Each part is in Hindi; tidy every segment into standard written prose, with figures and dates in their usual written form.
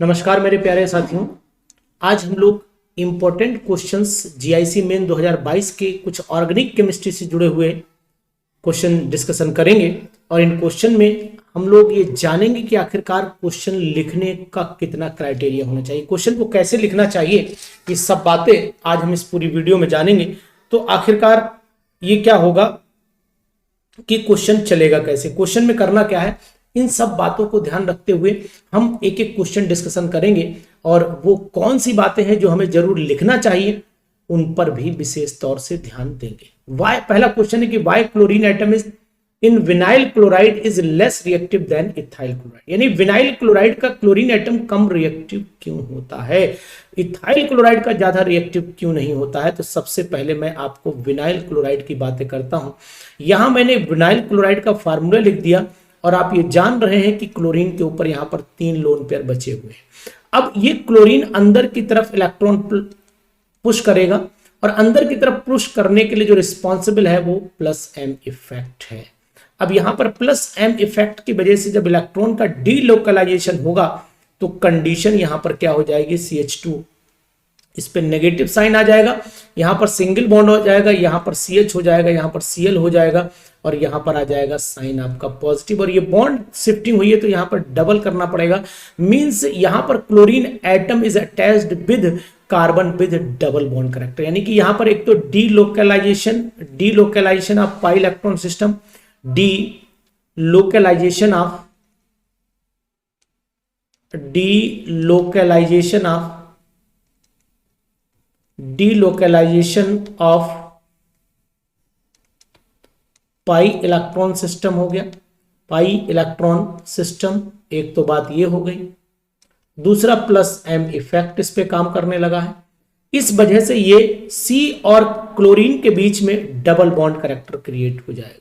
नमस्कार मेरे प्यारे साथियों। आज हम लोग इम्पोर्टेंट क्वेश्चंस जीआईसी मेन 2022 के कुछ ऑर्गेनिक केमिस्ट्री से जुड़े हुए क्वेश्चन डिस्कशन करेंगे और इन क्वेश्चन में हम लोग ये जानेंगे कि आखिरकार क्वेश्चन लिखने का कितना क्राइटेरिया होना चाहिए, क्वेश्चन को कैसे लिखना चाहिए। ये सब बातें आज हम इस पूरी वीडियो में जानेंगे। तो आखिरकार ये क्या होगा कि क्वेश्चन चलेगा कैसे, क्वेश्चन में करना क्या है, इन सब बातों को ध्यान रखते हुए हम एक एक क्वेश्चन डिस्कशन करेंगे और वो कौन सी बातें हैं जो हमें जरूर लिखना चाहिए उन पर भी विशेष तौर से ध्यान देंगे। वाई, पहला क्वेश्चन है कि why chlorine atom is in vinyl chloride is less reactive than ethyl chloride, यानी विनाइल क्लोराइड का क्लोरीन एटम कम रिएक्टिव क्यों होता है, इथाइल क्लोराइड का ज्यादा रिएक्टिव क्यों नहीं होता है। तो सबसे पहले मैं आपको विनाइल क्लोराइड की बातें करता हूं। यहां मैंने विनाइल क्लोराइड का फार्मूला लिख दिया और आप ये जान रहे हैं कि क्लोरीन के ऊपर यहां पर 3 लोन पेयर बचे हुए हैं। अब ये क्लोरीन अंदर की तरफ इलेक्ट्रॉन पुश करेगा और अंदर की तरफ पुश करने के लिए जो रिस्पॉन्सिबल है वो प्लस एम इफेक्ट है। अब यहां पर प्लस एम इफेक्ट की वजह से जब इलेक्ट्रॉन का डीलोकलाइजेशन होगा तो कंडीशन यहां पर क्या हो जाएगी, CH2, इस पे नेगेटिव साइन आ जाएगा, यहां पर सिंगल बॉन्ड हो जाएगा, यहां पर CH हो जाएगा, यहां पर Cl हो जाएगा और यहां पर आ जाएगा साइन आपका पॉजिटिव। और ये बॉन्ड शिफ्टिंग हुई है तो यहां पर डबल करना पड़ेगा। मींस यहां पर chlorine atom is attached with carbon with double bond character, यानी कि यहां पर एक तो delocalization of pi electron system, delocalization of pi electron system हो गया, पाई इलेक्ट्रॉन सिस्टम, एक तो बात ये हो गई। दूसरा प्लस एम इफेक्ट इस पे काम करने लगा है, इस वजह से ये C और क्लोरीन के बीच में डबल बॉन्ड करेक्टर क्रिएट हो जाएगा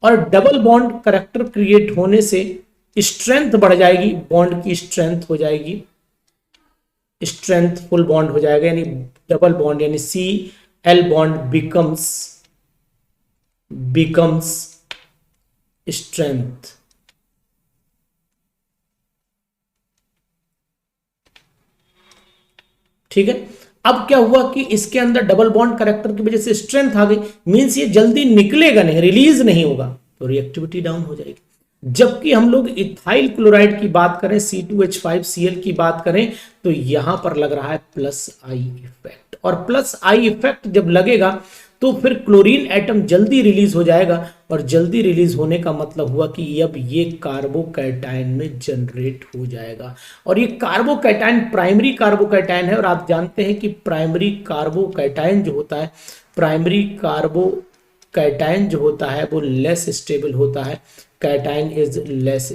और डबल बॉन्ड करेक्टर क्रिएट होने से स्ट्रेंथ बढ़ जाएगी, बॉन्ड की स्ट्रेंथ हो जाएगी, स्ट्रेंथ फुल बॉन्ड हो जाएगा, यानी डबल बॉन्ड यानी Cl बॉन्ड becomes strength। ठीक है। अब क्या हुआ कि इसके अंदर डबल बॉन्ड करेक्टर की वजह से स्ट्रेंथ आ गई, मींस ये जल्दी निकलेगा नहीं, रिलीज नहीं होगा, तो रिएक्टिविटी डाउन हो जाएगी। जबकि हम लोग इथाइल क्लोराइड की बात करें, C2H5Cl की बात करें, तो यहां पर लग रहा है प्लस आई इफेक्ट, और प्लस आई इफेक्ट जब लगेगा तो फिर क्लोरीन एटम जल्दी रिलीज हो जाएगा और जल्दी रिलीज होने का मतलब हुआ कि अब ये कार्बोकैटायन में जनरेट हो जाएगा और ये कार्बोकैटायन प्राइमरी कार्बोकैटायन है। और आप जानते हैं कि प्राइमरी कार्बोकैटायन जो होता है वो लेस स्टेबल होता है, कैटायन इज लेस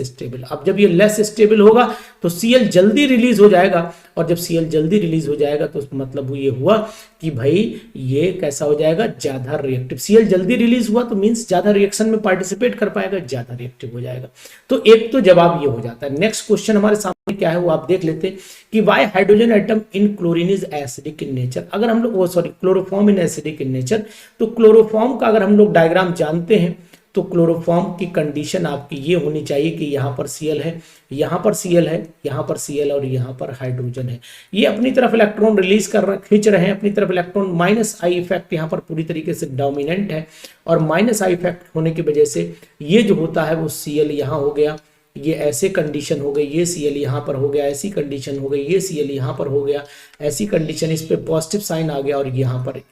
स्टेबल। अब जब ये लेस स्टेबल होगा तो Cl जल्दी रिलीज हो जाएगा और जब Cl जल्दी रिलीज हो जाएगा तो मतलब ये हुआ कि भाई ये कैसा हो जाएगा, ज्यादा रिएक्टिव। Cl जल्दी रिलीज हुआ तो मींस ज्यादा रिएक्शन में पार्टिसिपेट कर पाएगा, ज्यादा रिएक्टिव हो जाएगा। तो एक तो जवाब ये हो जाता है। नेक्स्ट क्वेश्चन हमारे सामने क्या है वो आप देख लेते हैं कि Y hydrogen atom in chlorine is acidic in nature. अगर हम लोग chloroform in acidic in nature, तो क्लोरोफॉर्म का अगर हम लोग डायग्राम जानते हैं तो क्लोरोफॉर्म की कंडीशन आपकी ये होनी चाहिए कि यहाँ पर Cl है, यहाँ पर Cl है, यहाँ पर Cl और यहाँ पर हाइड्रोजन है। ये अपनी तरफ इलेक्ट्रॉन रिलीज खींच रहे हैं अपनी तरफ इलेक्ट्रॉन। माइनस आई इफेक्ट यहाँ पर पूरी तरीके से डोमिनेंट है और माइनस आई इफेक्ट होने की वजह से ये जो होता है वो Cl यहाँ हो गया, ये ऐसे कंडीशन हो गई, ये Cl यहाँ पर हो गया, ऐसी कंडीशन हो गई, ये Cl यहाँ पर हो गया, ऐसी कंडीशन, इस पे पॉजिटिव साइन आ गया और यहाँ पर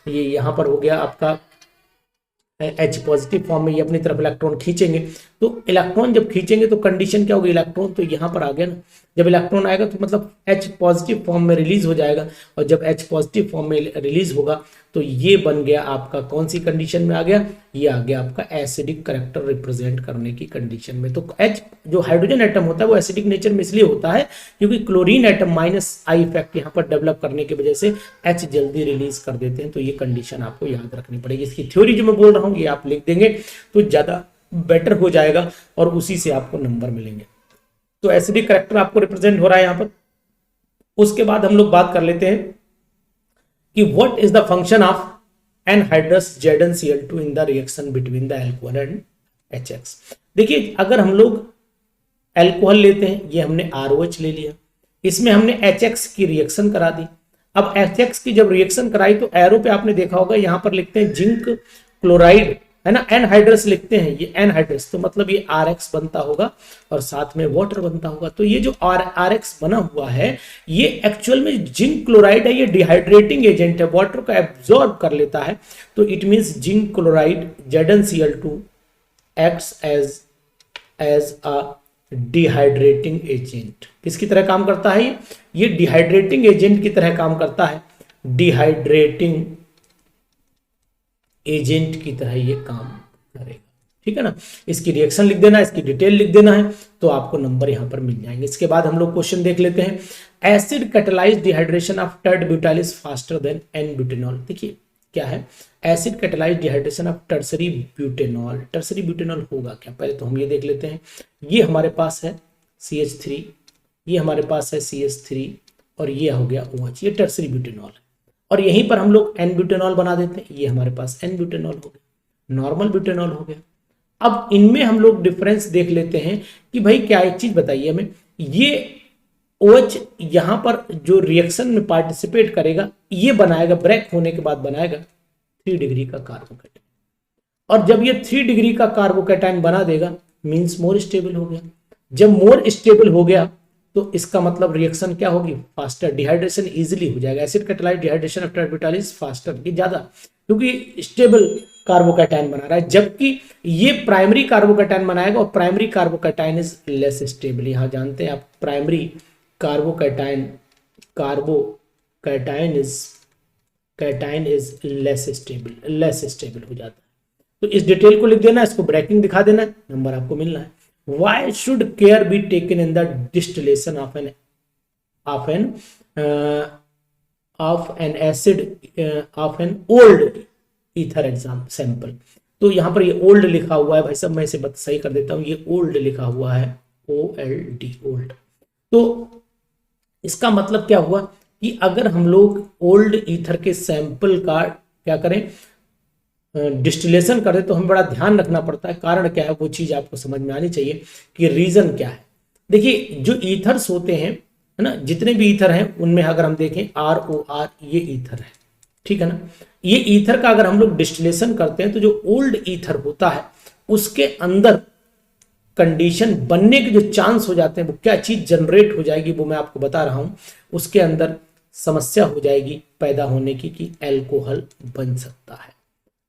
ये यहाँ पर हो गया आपका H पॉजिटिव फॉर्म में। ये अपनी तरफ इलेक्ट्रॉन खींचेंगे, तो इलेक्ट्रॉन जब खींचेंगे तो कंडीशन क्या होगी, इलेक्ट्रॉन तो यहाँ पर आ गया ना, जब इलेक्ट्रॉन आएगा तो मतलब H पॉजिटिव फॉर्म में रिलीज हो जाएगा और जब H पॉजिटिव फॉर्म में रिलीज होगा तो ये बन गया आपका, कौन सी कंडीशन में आ गया, ये आ गया आपका एसिडिक करेक्टर रिप्रेजेंट करने की कंडीशन में। तो H जो हाइड्रोजन एटम होता है वो एसिडिक नेचर में इसलिए होता है क्योंकि chlorine atom minus I effect यहाँ पर डेवलप करने की वजह से H जल्दी रिलीज कर देते हैं। तो ये कंडीशन आपको याद रखनी पड़ेगी। इसकी थ्योरी जो मैं बोल रहा हूँ ये आप लिख देंगे तो ज्यादा बेटर हो जाएगा और उसी से आपको नंबर मिलेंगे। तो एसिडिक करेक्टर आपको रिप्रेजेंट हो रहा है यहाँ पर। उसके बाद हम लोग बात कर लेते हैं कि what is the function of anhydrous ZnCl2 in the reaction between the alcohol and HX। देखिए अगर हम लोग एल्कोहल लेते हैं, ये हमने ROH ले लिया, इसमें हमने HX की रिएक्शन करा दी। अब HX की जब रिएक्शन कराई तो एरो पे आपने देखा होगा यहाँ पर लिखते हैं जिंक क्लोराइड, है ना, एनहाइड्रस लिखते हैं, ये एनहाइड्रस, तो मतलब ये RX बनता होगा और साथ में वाटर बनता होगा। तो ये जो RX बना हुआ है ये एक्चुअल में जिंक क्लोराइड है, ये डिहाइड्रेटिंग एजेंट है, वाटर को एब्जॉर्ब कर लेता है। तो it means zinc chloride ZnCl2 acts as a dehydrating agent. किसकी तरह काम करता है ये डिहाइड्रेटिंग एजेंट की तरह काम करता है, डिहाइड्रेटिंग एजेंट की तरह ये काम करेगा, ठीक है ना। इसकी रिएक्शन लिख देना, इसकी डिटेल लिख देना है, तो आपको नंबर यहां पर मिल जाएंगे। इसके बाद हम लोग क्वेश्चन देख लेते हैं, acid catalysed dehydration of tert butyl is faster than n-butanol. देखिए क्या है, acid catalysed dehydration of tertiary butanol. Tertiary butanol होगा क्या, पहले तो हम ये देख लेते हैं। ये हमारे पास है CH3, ये हमारे पास है CH3 और ये हो गया OH, ये टर्सरी ब्यूटेनॉल है। और यहीं पर हम लोग N-ब्यूटेनॉल बना देते हैं, ये हमारे पास N-ब्यूटेनॉल हो गया, नॉर्मल ब्यूटेनॉल हो गया। अब इनमें हम लोग डिफरेंस देख लेते हैं कि भाई क्या, एक चीज बताइए हमें, ये OH यहां पर जो रिएक्शन में पार्टिसिपेट करेगा ये बनाएगा, ब्रेक होने के बाद बनाएगा 3 डिग्री का कार्बोकैटायन, और जब ये 3 डिग्री का कार्बोकैटायन बना देगा मींस मोर स्टेबल हो गया। जब मोर स्टेबल हो गया तो इसका मतलब रिएक्शन क्या होगी, फास्टर, डिहाइड्रेशन इजीली हो जाएगा। Acid catalysed dehydration of tert butyl is faster, ये ज्यादा, क्योंकि स्टेबल कार्बोकैटायन बना रहा है, जबकि ये प्राइमरी कार्बोकैटायन बनाएगा और primary carbocation is less stable. यहां जानते हैं आप, primary carbocation is less stable हो जाता है। तो इस डिटेल को लिख देना, इसको ब्रेकिंग दिखा देना, नंबर आपको मिलना है। Why should care be taken in the distillation of an old ether sample? तो यहां पर ये ओल्ड लिखा हुआ है भाई साहब, मैं इसे सही कर देता हूं, ये ओल्ड लिखा हुआ है, OLD ओल्ड। तो इसका मतलब क्या हुआ कि अगर हम लोग ओल्ड ईथर के सैंपल का क्या करें, डिस्टिलेशन करें, तो हमें बड़ा ध्यान रखना पड़ता है। कारण क्या है वो चीज आपको समझ में आनी चाहिए कि रीजन क्या है। देखिए जो ईथर्स होते हैं, है ना, जितने भी ईथर हैं उनमें अगर हम देखें ROR ये ईथर है, ठीक है ना। ये ईथर का अगर हम लोग डिस्टिलेशन करते हैं तो जो ओल्ड ईथर होता है उसके अंदर कंडीशन बनने के जो चांस हो जाते हैं, वो क्या चीज जनरेट हो जाएगी वो मैं आपको बता रहा हूं। उसके अंदर समस्या हो जाएगी पैदा होने की कि एल्कोहल बन सकता है,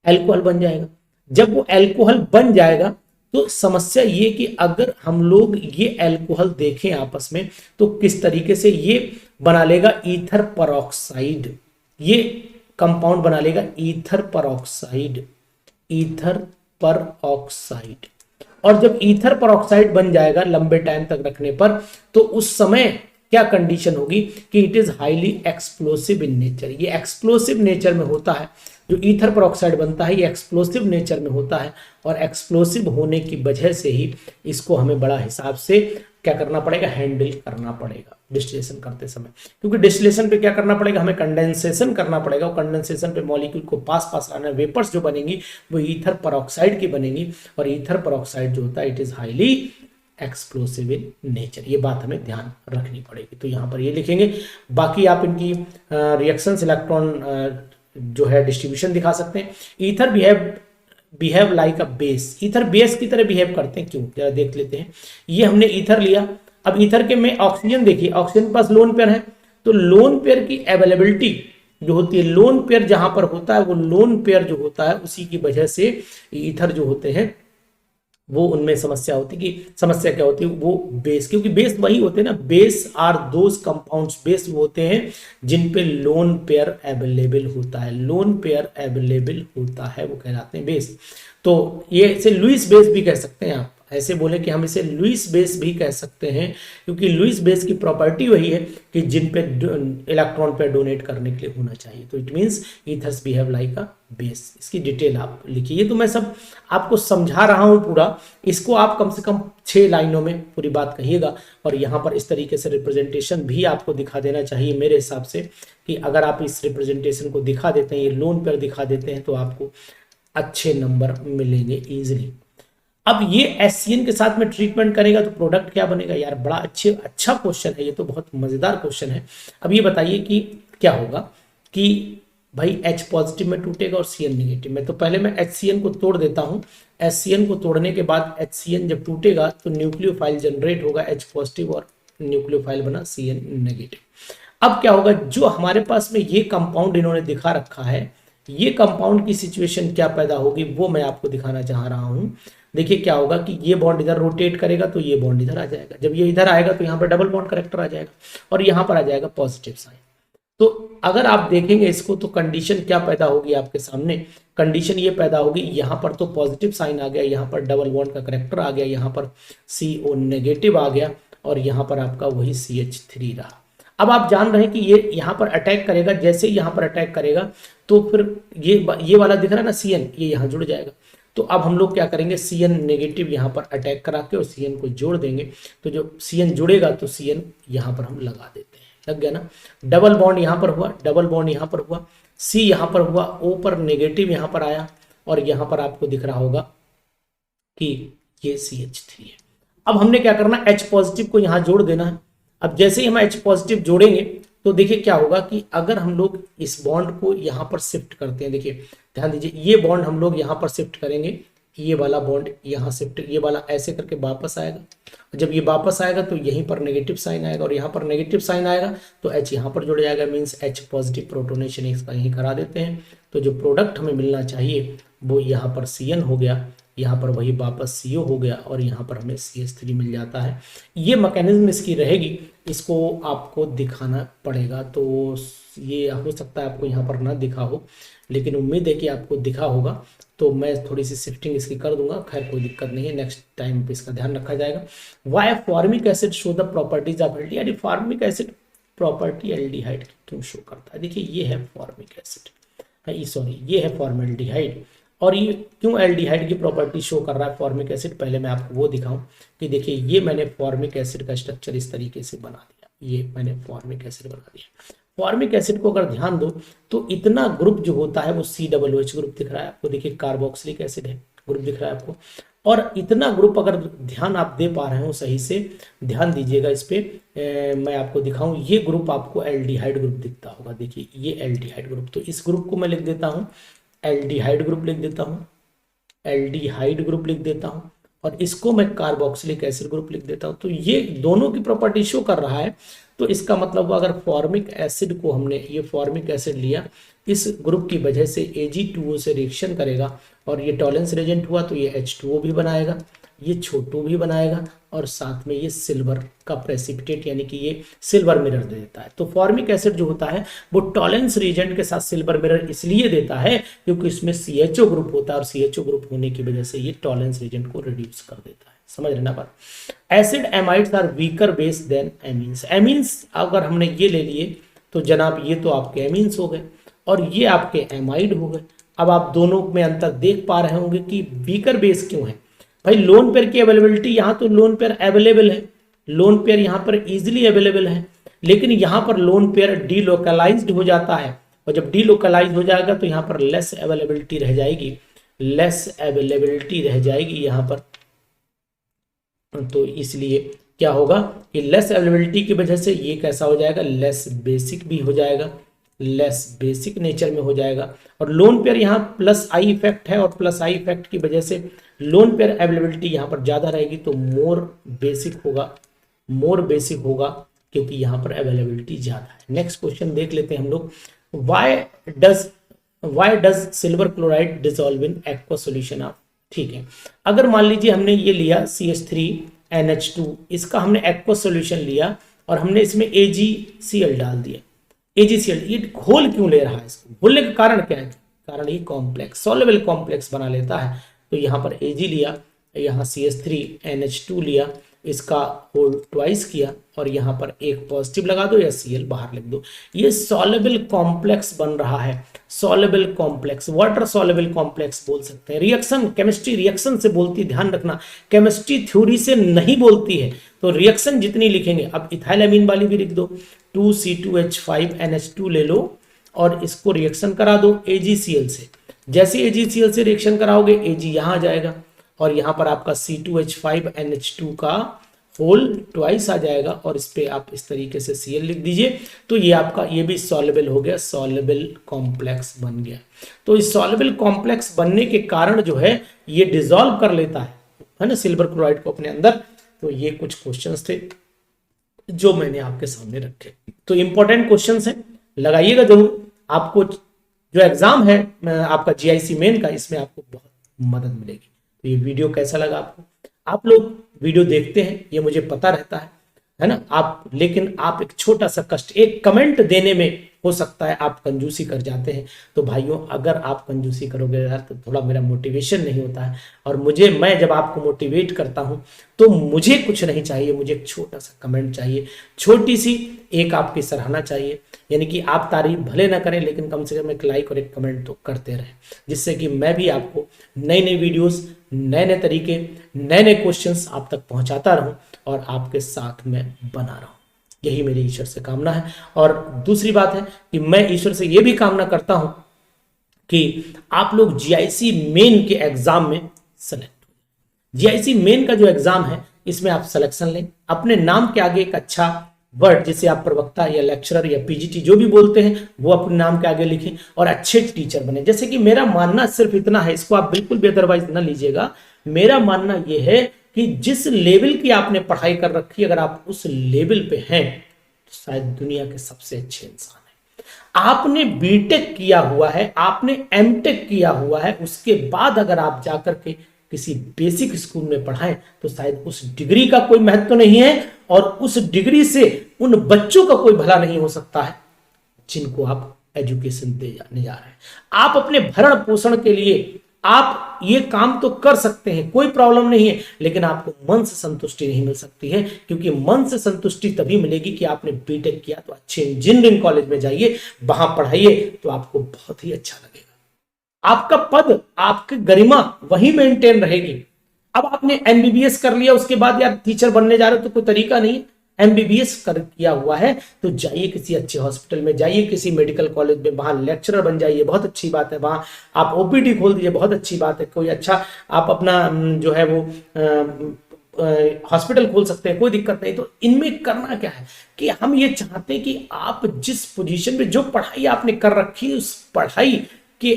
एल्कोहल बन जाएगा। जब वो एल्कोहल बन जाएगा तो समस्या ये कि अगर हम लोग ये एल्कोहल देखें आपस में तो किस तरीके से ये बना लेगा ईथर परऑक्साइड, ये कंपाउंड बना लेगा ईथर परऑक्साइड, और जब ईथर परऑक्साइड बन जाएगा लंबे टाइम तक रखने पर, तो उस समय क्या कंडीशन होगी कि it is highly explosive in nature. ये एक्सप्लोसिव नेचर में होता है, जो ईथर परऑक्साइड बनता है ये एक्सप्लोसिव नेचर में होता है, और एक्सप्लोसिव होने की वजह से ही इसको हमें बड़ा हिसाब से क्या करना पड़ेगा, हैंडल करना पड़ेगा डिस्टिलेशन करते समय। क्योंकि डिस्टिलेशन पे क्या करना पड़ेगा, हमें कंडेंसेशन करना पड़ेगा, और कंडेंसेशन पे मॉलिक्यूल को पास लाना, वेपर्स जो बनेंगी वो ईथर परऑक्साइड की बनेंगी, और ईथर परऑक्साइड जो होता है it is highly explosive in nature. ये बात हमें ध्यान रखनी पड़ेगी, तो यहाँ पर ये लिखेंगे। बाकी आप इनकी रिएक्शंस, इलेक्ट्रॉन जो है डिस्ट्रीब्यूशन दिखा सकते हैं। Ether behave like a base, ether base की तरह बिहेव करते हैं, क्यों जरा देख लेते हैं। ये हमने ईथर लिया, अब ईथर के में ऑक्सीजन देखिए, ऑक्सीजन के पास लोन पेयर है, तो लोन पेयर की अवेलेबिलिटी जो होती है, लोन पेयर जहां पर होता है वो लोन पेयर जो होता है उसी की वजह से ईथर जो होते हैं वो उनमें समस्या होती है। कि समस्या क्या होती है, वो बेस, क्योंकि बेस वही होते हैं ना, base are those compounds, base वो होते हैं जिन पे लोन पेयर अवेलेबल होता है, लोन पेयर अवेलेबल होता है वो कहलाते हैं बेस। तो ये इसे लुईस बेस भी कह सकते हैं आप, ऐसे बोले कि हम इसे लुईस बेस भी कह सकते हैं, क्योंकि लुईस बेस की प्रॉपर्टी वही है कि जिन पे इलेक्ट्रॉन पे डोनेट करने के लिए होना चाहिए। तो it means ethers behave like a base. इसकी डिटेल आप लिखिए, ये तो मैं सब आपको समझा रहा हूं पूरा, इसको आप कम से कम 6 लाइनों में पूरी बात कहिएगा। और यहाँ पर इस तरीके से रिप्रेजेंटेशन भी आपको दिखा देना चाहिए मेरे हिसाब से, कि अगर आप इस रिप्रेजेंटेशन को दिखा देते हैं, ये लोन पर दिखा देते हैं, तो आपको अच्छे नंबर मिलेंगे ईजिली। अब ये HCN के साथ में ट्रीटमेंट करेगा तो प्रोडक्ट क्या बनेगा यार, बड़ा अच्छा क्वेश्चन है ये, तो बहुत मजेदार क्वेश्चन है। अब ये बताइए कि क्या होगा कि भाई H पॉजिटिव में टूटेगा और Cn नेगेटिव में, तो पहले मैं HCN को तोड़ देता हूं। HCN को तोड़ने के बाद HCN जब टूटेगा तो न्यूक्लियोफाइल जनरेट होगा H पॉजिटिव और न्यूक्लियोफाइल बना Cn नेगेटिव। अब क्या होगा, जो हमारे पास में ये कंपाउंड इन्होंने दिखा रखा है, ये कंपाउंड की सिचुएशन क्या पैदा होगी वो मैं आपको दिखाना चाह रहा हूं। देखिए क्या होगा कि ये बॉन्ड इधर रोटेट करेगा तो ये बॉन्ड इधर आ जाएगा, जब ये इधर आएगा तो यहाँ पर डबल बॉन्ड करेक्टर आ जाएगा और यहाँ पर आ जाएगा पॉजिटिव साइन। तो अगर आप देखेंगे इसको तो कंडीशन क्या पैदा होगी आपके सामने, कंडीशन ये पैदा होगी, यहाँ पर तो पॉजिटिव साइन आ गया, यहाँ पर डबल बॉन्ड का करेक्टर आ गया, यहाँ पर CO नेगेटिव आ गया और यहाँ पर आपका वही CH3 रहा। अब आप जान रहे हैं कि ये यहाँ पर अटैक करेगा, जैसे ही यहाँ पर अटैक करेगा तो फिर ये वाला दिख रहा है ना CN, ये यहाँ जुड़ जाएगा। तो अब हम लोग क्या करेंगे, Cn नेगेटिव यहाँ पर अटैक करा के और Cn को जोड़ देंगे, तो जो Cn जुड़ेगा तो Cn यहाँ पर हम लगा देते हैं, लग गया ना। डबल बॉन्ड यहाँ पर हुआ, डबल बॉन्ड यहाँ पर हुआ, C यहाँ पर हुआ, O पर नेगेटिव यहाँ पर आया और यहाँ पर आपको दिख रहा होगा कि ये CH3 है। अब हमने क्या करना, H पॉजिटिव को यहाँ जोड़ देना है। अब जैसे ही हम H पॉजिटिव जोड़ेंगे तो देखिए क्या होगा कि अगर हम लोग इस बॉन्ड को यहाँ पर शिफ्ट करते हैं, देखिए ध्यान दीजिए, ये बॉन्ड हम लोग यहाँ पर शिफ्ट करेंगे, ये वाला बॉन्ड यहाँ शिफ्ट, ये वाला ऐसे करके वापस आएगा, जब ये वापस आएगा तो यहीं पर नेगेटिव साइन आएगा और यहाँ पर नेगेटिव साइन आएगा तो H यहाँ पर जुड़ जाएगा, मीन्स H पॉजिटिव प्रोटोनेशन इसका यहीं करा देते हैं। तो जो प्रोडक्ट हमें मिलना चाहिए वो यहाँ पर Cn हो गया, यहाँ पर वही वापस CO हो गया और यहाँ पर हमें CH3 मिल जाता है। ये मैकेनिज्म इसकी रहेगी, इसको आपको दिखाना पड़ेगा। तो ये हो सकता है आपको यहाँ पर ना दिखा हो, लेकिन उम्मीद है कि आपको दिखा होगा, तो मैं थोड़ी सी शिफ्टिंग इसकी कर दूंगा, खैर कोई दिक्कत नहीं है, नेक्स्ट टाइम पे इसका ध्यान रखा जाएगा। Why formic acid show the properties of aldehyde, formic acid property aldehyde क्यों शो करता है, देखिए ये है फॉर्मिक एसिड, सॉरी ये है फॉर्मेल्डिहाइड, और ये क्यों एल्डिहाइड की प्रॉपर्टी शो कर रहा है फॉर्मिक एसिड, पहले मैं आपको वो दिखाऊं कि देखिए ये मैंने फॉर्मिक एसिड का स्ट्रक्चर इस तरीके से बना दिया, ये मैंने फॉर्मिक एसिड बना दिया। फॉर्मिक एसिड को अगर ध्यान दो तो इतना ग्रुप जो होता है वो COOH ग्रुप दिख रहा है आपको, देखिए कार्बोक्सिलिक एसिड है ग्रुप दिख रहा है आपको, और इतना ग्रुप अगर ध्यान आप दे पा रहे हो सही से ध्यान दीजिएगा इस पे, मैं आपको दिखाऊं, ये ग्रुप आपको एल्डिहाइड ग्रुप दिखता होगा, देखिए ये एल्डिहाइड ग्रुप, तो इस ग्रुप को मैं लिख देता हूँ एल्डिहाइड ग्रुप लिख देता हूँ, एल्डिहाइड ग्रुप लिख देता हूँ, और इसको मैं कार्बोक्सिलिक एसिड ग्रुप लिख देता हूँ। तो ये दोनों की प्रॉपर्टी शो कर रहा है, तो इसका मतलब अगर फॉर्मिक एसिड को हमने, ये फॉर्मिक एसिड लिया, इस ग्रुप की वजह से Ag2O से रिएक्शन करेगा और ये टॉलेंस रेजेंट हुआ तो ये H2O भी बनाएगा, ये छोटू भी बनाएगा और साथ में ये सिल्वर का प्रेसिपिटेट यानी कि ये सिल्वर मिरर दे देता है। तो फॉर्मिक एसिड जो होता है वो टॉलेंस रिएजेंट के साथ सिल्वर मिरर इसलिए देता है क्योंकि इसमें CHO ग्रुप होता है और CHO ग्रुप होने की वजह से ये टॉलेंस रिएजेंट को रिड्यूस कर देता है, समझ लेना बात। Acid amides are weaker base than amines, amines अगर हमने ये ले लिए तो जनाब ये तो आपके एमीन्स हो गए और ये आपके एमाइड हो गए। अब आप दोनों में अंतर देख पा रहे होंगे कि वीकर बेस क्यों है भाई, लोन पेयर की अवेलेबिलिटी, यहाँ तो लोन पेयर अवेलेबल है, लोन पेयर यहाँ पर इजीली अवेलेबल है, लेकिन यहाँ पर लोन पेयर डीलोकलाइज्ड हो जाता है और जब डीलोकलाइज हो जाएगा तो यहाँ पर लेस अवेलेबिलिटी रह जाएगी, लेस अवेलेबिलिटी रह जाएगी यहाँ पर। तो इसलिए क्या होगा कि लेस अवेलेबिलिटी की वजह से ये कैसा हो जाएगा, लेस बेसिक भी हो जाएगा, लेस बेसिक नेचर में हो जाएगा। और लोन पेयर यहाँ प्लस आई इफेक्ट है और प्लस आई इफेक्ट की वजह से लोन पेयर अवेलेबिलिटी यहाँ पर ज्यादा रहेगी तो मोर बेसिक होगा, मोर बेसिक होगा क्योंकि यहाँ पर अवेलेबिलिटी ज्यादा है। नेक्स्ट क्वेश्चन देख लेते हैं हम लोग, why does silver chloride dissolve in aqua solution of, ठीक है, अगर मान लीजिए हमने ये लिया CH3NH2, इसका हमने एक्वा सॉल्यूशन लिया और हमने इसमें AgCl डाल दिया, AgCl, ये घोल क्यों ले रहा है, इसको घोलने का कारण क्या है, कारण ये कॉम्प्लेक्स सॉल्युबल कॉम्प्लेक्स बना लेता है। तो यहाँ पर Ag लिया, यहाँ CH3NH2 लिया, इसका होल ट्वाइस किया और यहाँ पर एक पॉजिटिव लगा दो या Cl बाहर लिख दो, ये सॉल्युबल कॉम्प्लेक्स बन रहा है, soluble complex, water soluble complex बोल सकते हैं। रिएक्शन केमिस्ट्री रिएक्शन से बोलती है, ध्यान रखना, केमिस्ट्री थ्योरी से नहीं बोलती है, तो रिएक्शन जितनी लिखेंगे, अब इथाइलएमीन वाली भी लिख दो, 2C2H5NH2 ले लो और इसको रिएक्शन करा दो AgCl से, जैसे AgCl से रिएक्शन कराओगे Ag यहाँ आ जाएगा और यहाँ पर आपका C2H5NH2 का होल ट्वाइस आ जाएगा और इस पे आप इस तरीके से Cl लिख दीजिए। तो ये आपका ये भी सॉल्युबल हो गया, सॉल्युबल कॉम्प्लेक्स बन गया। तो इस सॉल्युबल कॉम्प्लेक्स बनने के कारण जो है ये डिसॉल्व कर लेता है ना सिल्वर क्लोराइड को अपने अंदर। तो ये कुछ क्वेश्चंस थे जो मैंने आपके सामने रखे। तो इंपॉर्टेंट क्वेश्चंस हैं, लगाइएगा जरूर। आपको जो एग्जाम है आपका GIC मेन का, इसमें आपको बहुत मदद मिलेगी। तो ये वीडियो कैसा लगा आपको? आप लोग वीडियो देखते हैं ये मुझे पता रहता है ना आप, लेकिन आप एक छोटा सा कष्ट, एक कमेंट देने में हो सकता है आप कंजूसी कर जाते हैं। तो भाइयों अगर आप कंजूसी करोगे यार तो थोड़ा मेरा मोटिवेशन नहीं होता है। और मैं जब आपको मोटिवेट करता हूं तो मुझे कुछ नहीं चाहिए, मुझे एक छोटा सा कमेंट चाहिए, छोटी सी एक आपकी सराहना चाहिए। यानी कि आप तारीफ भले ना करें लेकिन कम से कम एक लाइक और एक कमेंट तो करते रहें, जिससे कि मैं भी आपको नई नई वीडियोस, नए नए तरीके, नए नए क्वेश्चंस आप तक पहुंचाता रहूं और आपके साथ में बना रहूं। यही मेरी ईश्वर से कामना है। और दूसरी बात है कि मैं ईश्वर से यह भी कामना करता हूं कि आप लोग GIC मेन के एग्जाम में सेलेक्ट हो। GIC मेन का जो एग्जाम है इसमें आप सिलेक्शन लें, अपने नाम के आगे एक अच्छा वर्ड जिसे आप प्रवक्ता या लेक्चरर या PGT जो भी बोलते हैं वो अपने नाम के आगे लिखें और अच्छे टीचर बने। जैसे कि मेरा मानना सिर्फ इतना है, इसको आप बिल्कुल भी अदरवाइज ना लीजिएगा। मेरा मानना यह है कि जिस लेवल की आपने पढ़ाई कर रखी, अगर आप उस लेवल पे हैं तो शायद दुनिया के सबसे अच्छे इंसान हैं। आपने बीटेक किया हुआ है, आपने एमटेक किया हुआ है, उसके बाद अगर आप जाकर के किसी बेसिक स्कूल में पढ़ाएं तो शायद उस डिग्री का कोई महत्व नहीं है और उस डिग्री से उन बच्चों का कोई भला नहीं हो सकता है जिनको आप एजुकेशन देने जा रहे हैं। आप अपने भरण पोषण के लिए आप ये काम तो कर सकते हैं, कोई प्रॉब्लम नहीं है, लेकिन आपको मन से संतुष्टि नहीं मिल सकती है। क्योंकि मन से संतुष्टि तभी मिलेगी कि आपने बीटेक किया तो अच्छे इंजीनियरिंग कॉलेज में जाइए, वहां पढ़ाइए तो आपको बहुत ही अच्छा लगेगा। आपका पद, आपकी गरिमा वही मेंटेन रहेगी। अब आपने MBBS कर लिया, उसके बाद यार टीचर बनने जा रहे हो तो कोई तरीका नहीं है। MBBS कर किया हुआ है तो जाइए किसी अच्छे हॉस्पिटल में, जाइए किसी मेडिकल कॉलेज में, वहां लेक्चरर बन जाइए, बहुत अच्छी बात है। वहां आप OPD खोल दीजिए, बहुत अच्छी बात है। कोई अच्छा आप अपना जो है वो हॉस्पिटल खोल सकते हैं, कोई दिक्कत नहीं। तो इनमें करना क्या है कि हम ये चाहते हैं कि आप जिस पोजीशन पे जो पढ़ाई आपने कर रखी है उस पढ़ाई के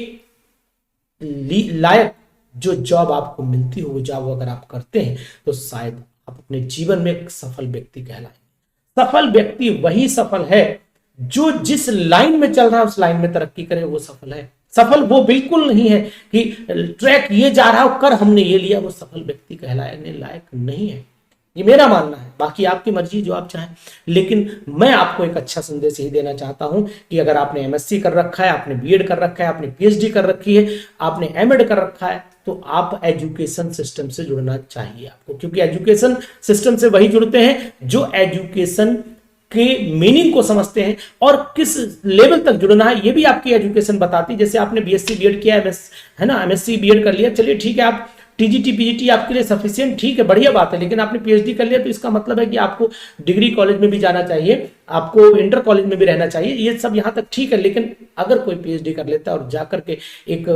लायक जो जॉब आपको मिलती हो, वो जॉब अगर आप करते हैं तो शायद आप अपने जीवन में एक सफल व्यक्ति कहलाएंगे। सफल व्यक्ति वही सफल है जो जिस लाइन में चल रहा है उस लाइन में तरक्की करे, वो सफल है। सफल वो बिल्कुल नहीं है कि ट्रैक ये जा रहा हो कर हमने ये लिया, वो सफल व्यक्ति कहलाने लायक नहीं है। ये मेरा मानना है, बाकी आपकी मर्जी जो आप चाहें। लेकिन मैं आपको एक अच्छा संदेश ही देना चाहता हूं कि अगर आपने MSc कर रखा है, आपने BEd कर रखा है, आपने PhD कर रखी है, आपने M.Ed कर रखा है, तो आप एजुकेशन सिस्टम से जुड़ना चाहिए आपको। क्योंकि एजुकेशन सिस्टम से वही जुड़ते हैं जो एजुकेशन के मीनिंग को समझते हैं और किस लेवल तक जुड़ना है ये भी आपकी एजुकेशन बताती है। जैसे आपने BSc BEd किया है ना, MSc BEd कर लिया, चलिए ठीक है, आप TGT PGT आपके लिए सफिशिएंट, ठीक है, बढ़िया बात है। लेकिन आपने PhD कर लिया तो इसका मतलब है कि आपको डिग्री कॉलेज में भी जाना चाहिए, आपको इंटर कॉलेज में भी रहना चाहिए, ये सब यहाँ तक ठीक है। लेकिन अगर कोई PhD कर लेता है और जाकर के एक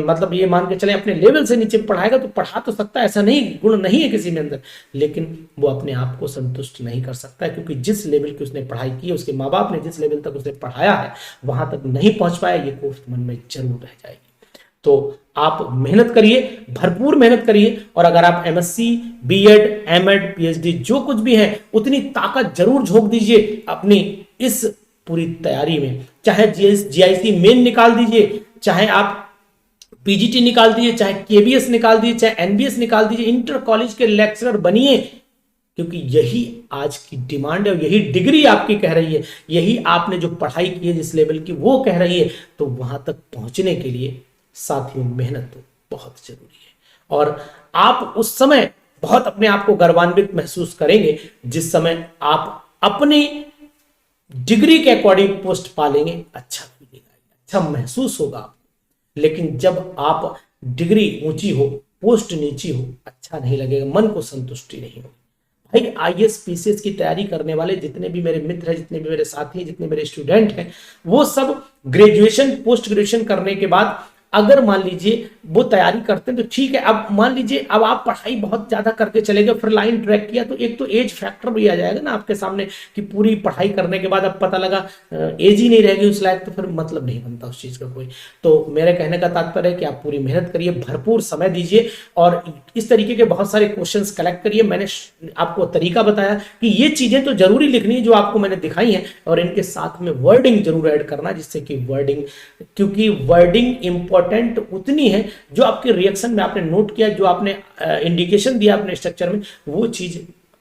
मतलब ये मान के चले अपने लेवल से नीचे पढ़ाएगा तो पढ़ा तो सकता है, ऐसा नहीं गुण नहीं है किसी में अंदर, लेकिन वो अपने आप को संतुष्ट नहीं कर सकता है। क्योंकि जिस लेवल की उसने पढ़ाई की है, उसके माँ बाप ने जिस लेवल तक उसे पढ़ाया है वहां तक नहीं पहुंच पाया, ये कोफ्त मन में जरूर रह जाएगी। तो आप मेहनत करिए, भरपूर मेहनत करिए, और अगर आप MSc BEd M.Ed PhD जो कुछ भी है उतनी ताकत जरूर झोंक दीजिए अपनी इस पूरी तैयारी में। चाहे GIC मेन निकाल दीजिए, चाहे आप PGT निकाल दीजिए, चाहे KBS निकाल दीजिए, चाहे NBS निकाल दीजिए, इंटर कॉलेज के लेक्चरर बनिए। क्योंकि यही आज की डिमांड है, यही डिग्री आपकी कह रही है, यही आपने जो पढ़ाई की है जिस लेवल की वो कह रही है। तो वहां तक पहुंचने के लिए साथियों मेहनत तो बहुत जरूरी है। और आप उस समय बहुत अपने आप को गर्वान्वित महसूस करेंगे जिस समय आप अपनी डिग्री के अकॉर्डिंग पोस्ट पालेंगे, अच्छा मिलेगा, अच्छा महसूस होगा आपको। लेकिन जब आप डिग्री ऊंची हो, पोस्ट नीची हो, अच्छा नहीं लगेगा, मन को संतुष्टि नहीं होगी। भाई IAS PCS की तैयारी करने वाले जितने भी मेरे मित्र हैं, जितने भी मेरे साथी हैं, जितने मेरे स्टूडेंट हैं, वो सब ग्रेजुएशन पोस्ट ग्रेजुएशन करने के बाद अगर मान लीजिए वो तैयारी करते हैं तो ठीक है। अब मान लीजिए अब आप पढ़ाई बहुत ज्यादा करके चले गए, फिर लाइन ट्रैक किया, तो एक तो एज फैक्टर भी आ जाएगा ना आपके सामने कि पूरी पढ़ाई करने के बाद अब पता लगा एज ही नहीं रहेगी उस लायक, तो फिर मतलब नहीं बनता उस चीज का कोई। तो मेरे कहने का तात्पर्य है कि आप पूरी मेहनत करिए, भरपूर समय दीजिए और इस तरीके के बहुत सारे क्वेश्चंस कलेक्ट करिए। मैंने आपको तरीका बताया कि ये चीजें तो जरूरी लिखनी है जो आपको मैंने दिखाई है, और इनके साथ में वर्डिंग जरूर ऐड करना, जिससे कि वर्डिंग, क्योंकि वर्डिंग इंपॉर्टेंट उतनी है जो आपके रिएक्शन में आपने नोट किया, जो आपने इंडिकेशन दिया अपने स्ट्रक्चर में, वो चीज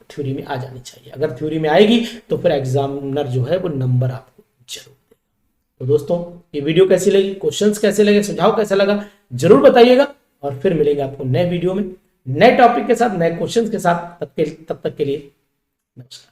थ्योरी में आ जानी चाहिए। अगर थ्योरी में आएगी तो फिर एग्जामिनर जो है वो नंबर आपको जरूर देगा। तो दोस्तों ये वीडियो कैसी लगी, क्वेश्चंस कैसे लगे, सुझाव कैसा लगा, जरूर बताइएगा। और फिर मिलेंगे आपको नए वीडियो में नए टॉपिक के साथ, नए क्वेश्चंस के साथ। तब तक के लिए नमस्कार।